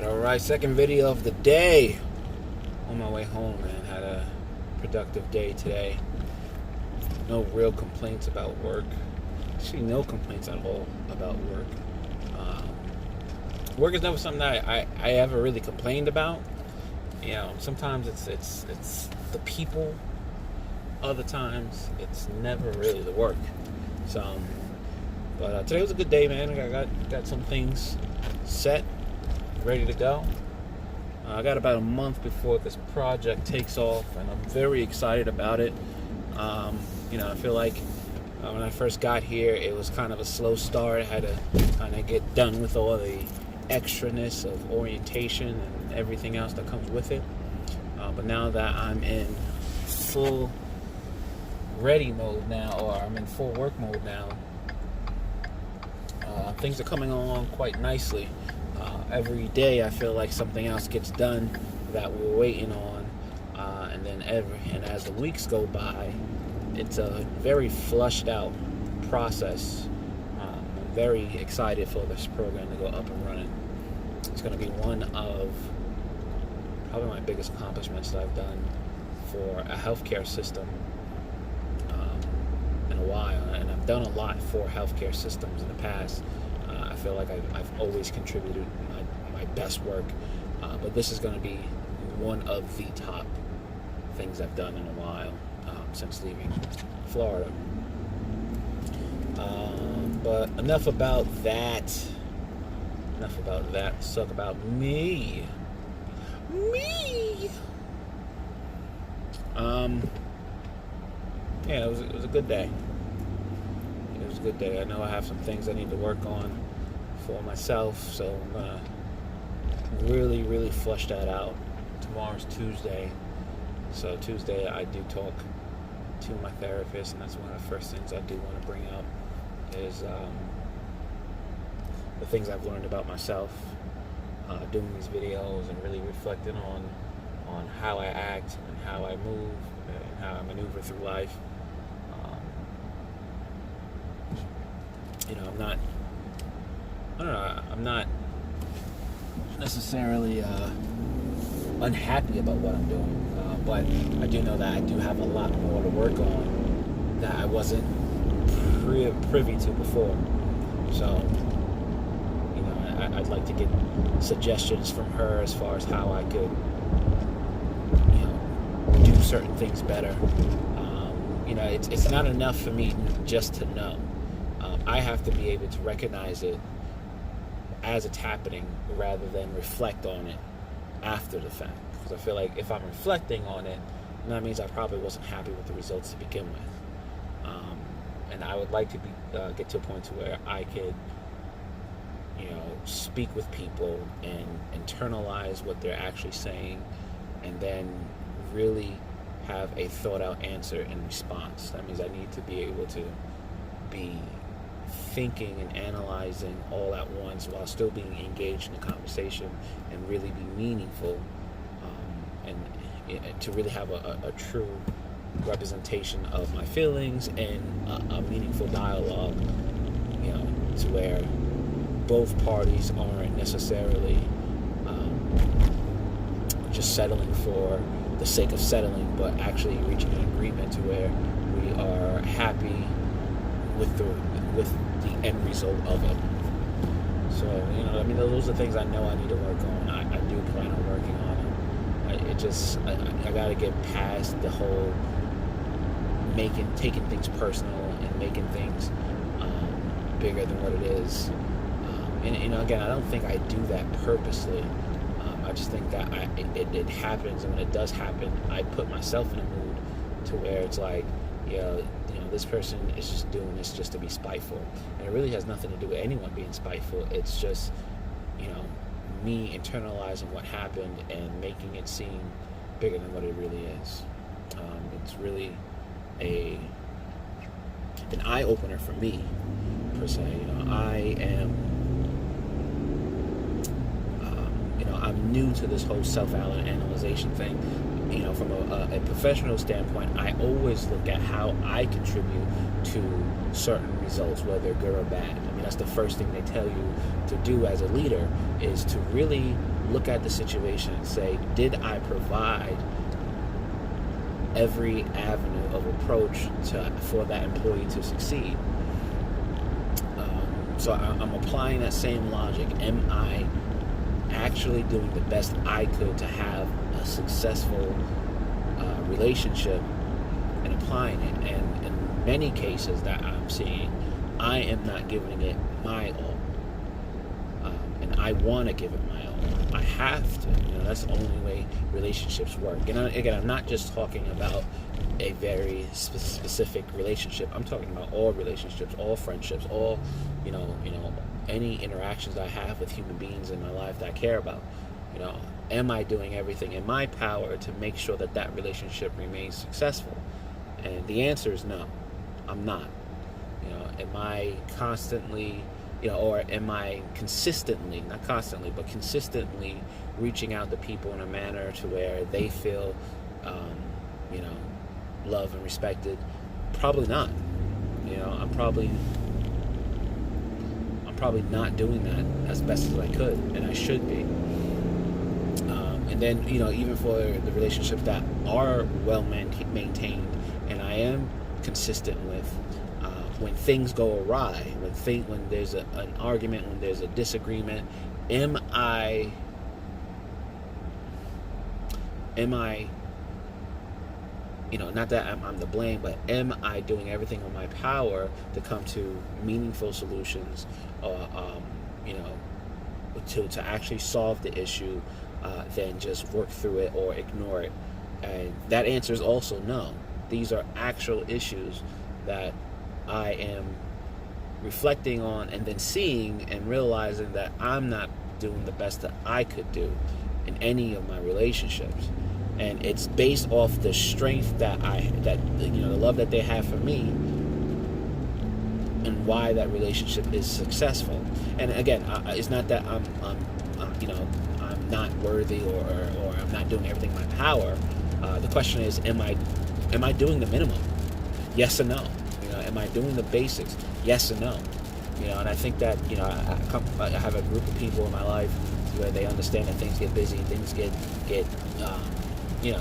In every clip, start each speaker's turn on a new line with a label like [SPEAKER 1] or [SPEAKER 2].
[SPEAKER 1] Alright. Second video of the day. On my way home, man. Had a productive day today. No real complaints about work. Actually, no complaints at all about work. Work is never something that I ever really complained about. You know, sometimes it's the people. Other times, it's never really the work. But today was a good day, man. I got some things set, ready to go. I got about a month before this project takes off, and I'm very excited about it. I feel like when I first got here, it was kind of a slow start. I had to kind of get done with all the extraness of orientation and everything else that comes with it. But now that I'm in full ready mode now, or I'm in full work mode now, things are coming along quite nicely. Every day I feel like something else gets done that we're waiting on, and as the weeks go by, it's a very flushed out process. I'm very excited for this program to go up and running. It's going to be one of probably my biggest accomplishments that I've done for a healthcare system in a while, and I've done a lot for healthcare systems in the past. I feel like I've always contributed my best work, but this is going to be one of the top things I've done in a while since leaving Florida. But enough about that. Let's talk about me. Yeah, it was a good day. It was a good day. I know I have some things I need to work on for myself, so I'm gonna really, really flush that out. Tomorrow's Tuesday, so Tuesday I do talk to my therapist, and that's one of the first things I do want to bring up is the things I've learned about myself doing these videos and really reflecting on how I act and how I move and how I maneuver through life. I'm not necessarily unhappy about what I'm doing, but I do know that I do have a lot more to work on that I wasn't privy to before. So, I'd like to get suggestions from her as far as how I could, do certain things better. It's not enough for me just to know. I have to be able to recognize it as it's happening rather than reflect on it after the fact. Because I feel like if I'm reflecting on it, that means I probably wasn't happy with the results to begin with. And I would like to get to a point to where I could, speak with people and internalize what they're actually saying, and then really have a thought out answer in response. That means I need to be able to be thinking and analyzing all at once while still being engaged in the conversation and really be meaningful, and to really have a true representation of my feelings and a meaningful dialogue, to where both parties aren't necessarily just settling for the sake of settling, but actually reaching an agreement to where we are happy with the end result of it. So, those are things I know I need to work on. I do plan on working on them. I got to get past the whole taking things personal and making things bigger than what it is. Again, I don't think I do that purposely. I just think that it happens, and when it does happen, I put myself in a mood to where it's like, this person is just doing this just to be spiteful. And it really has nothing to do with anyone being spiteful. It's just, me internalizing what happened and making it seem bigger than what it really is. It's really an eye-opener for me, per se. I'm new to this whole self-analyzation thing. From a professional standpoint, I always look at how I contribute to certain results, whether good or bad. That's the first thing they tell you to do as a leader, is to really look at the situation and say, did I provide every avenue of approach for that employee to succeed? So I'm applying that same logic. Am I actually doing the best I could to have a successful relationship, and applying it? And in many cases that I'm seeing, I am not giving it my all, and I want to give it my all. I have to. That's the only way relationships work. And again, I'm not just talking about a very specific relationship. I'm talking about all relationships, all friendships, all any interactions I have with human beings in my life that I care about. Am I doing everything in my power to make sure that that relationship remains successful? And the answer is no, I'm not. Am I constantly, or am I consistently, not constantly, but consistently reaching out to people in a manner to where they feel, loved and respected? Probably not. I'm probably not doing that as best as I could, and I should be. And then, even for the relationships that are well maintained, and I am consistent with, when things go awry, when there's an argument, when there's a disagreement, am I not that I'm the blame, but am I doing everything in my power to come to meaningful solutions, or to actually solve the issue, than just work through it or ignore it? And that answer is also no. These are actual issues that I am reflecting on, and then seeing and realizing that I'm not doing the best that I could do in any of my relationships. And it's based off the strength that the love that they have for me, and why that relationship is successful. And again, it's not that I'm not worthy, or I'm not doing everything in my power. The question is, am I doing the minimum? Yes or no? Am I doing the basics? Yes or no? And I think that I have a group of people in my life where they understand that things get busy, things get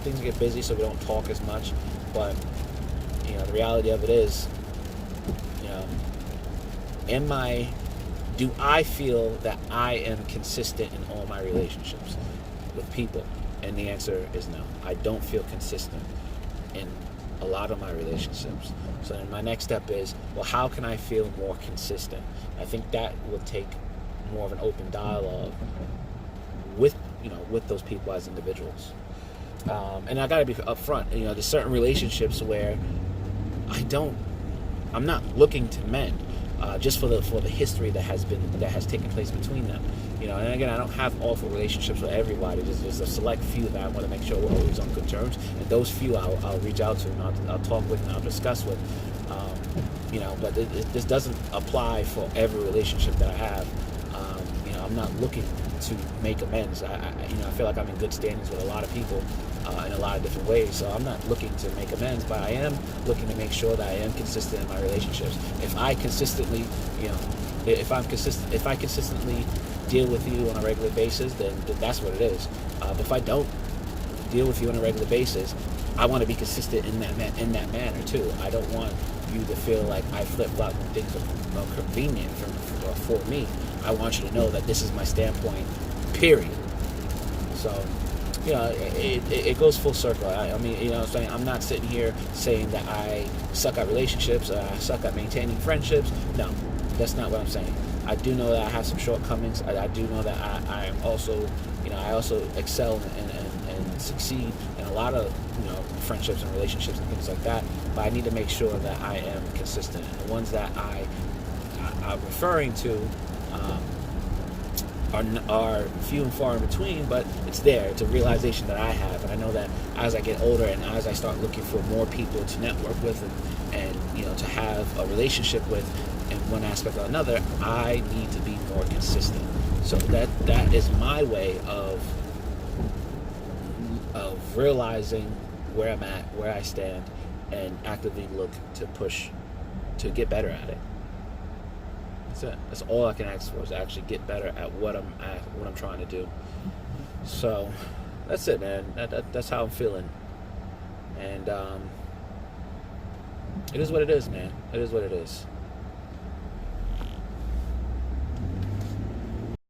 [SPEAKER 1] things get busy, so we don't talk as much. But the reality of it is, do I feel that I am consistent in all my relationships with people? And the answer is no. I don't feel consistent in a lot of my relationships. So then my next step is, well, how can I feel more consistent? I think that would take more of an open dialogue with those people as individuals. And I gotta be upfront. There's certain relationships where I'm not looking to mend, just for the history that has taken place between them. And again, I don't have awful relationships with everybody. There's a select few that I want to make sure we're always on good terms, and those few I'll reach out to, and I'll talk with, and I'll discuss with. But this doesn't apply for every relationship that I have. I'm not looking to make amends. I feel like I'm in good standings with a lot of people in a lot of different ways. So I'm not looking to make amends, but I am looking to make sure that I am consistent in my relationships. If I consistently, if I consistently deal with you on a regular basis, then that's what it is. But if I don't deal with you on a regular basis, I want to be consistent in that manner too. I don't want you to feel like I flip-flop when things are convenient for me. I want you to know that this is my standpoint, period. So, it goes full circle. I'm not sitting here saying that I suck at relationships, or I suck at maintaining friendships. No, that's not what I'm saying. I do know that I have some shortcomings. I do know that I am also, I also excel and succeed in a lot of, friendships and relationships and things like that. But I need to make sure that I am consistent. And the ones that I'm referring to are few and far in between, but it's there. It's a realization that I have, and I know that as I get older and as I start looking for more people to network with and to have a relationship with in one aspect or another, I need to be more consistent. So that is my way of realizing where I'm at, where I stand, and actively look to push to get better at it. That's it. That's all I can ask for, is to actually get better at what I'm trying to do. So that's it, man. That's how I'm feeling. And it is what it is, man. It is what it is.